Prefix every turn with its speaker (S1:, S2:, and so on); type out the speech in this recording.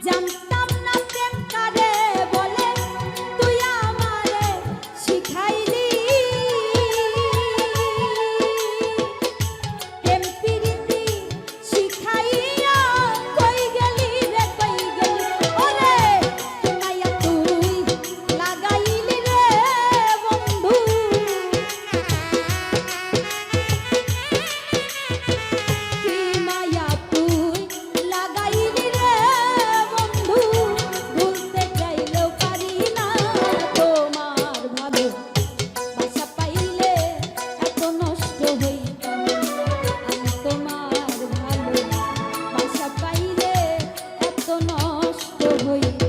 S1: জানতাম না প্রেম কারে বলে তুই আমারে শিখাইলি প্রেম প্রীতি শিখাইয়া কই গেলি রে কই গেলি ওরে কি মায়া তুই লাগাইলি রে বন্ধু কি মায়া তুই লাগাইলি রে বন্ধু ভুলতে চাইলেও পারি না তোমার ভালো বাসা পাইলে এত নষ্ট হইতাম আমি তোমার ভালো বাসা পাইলে এত নষ্ট হইতাম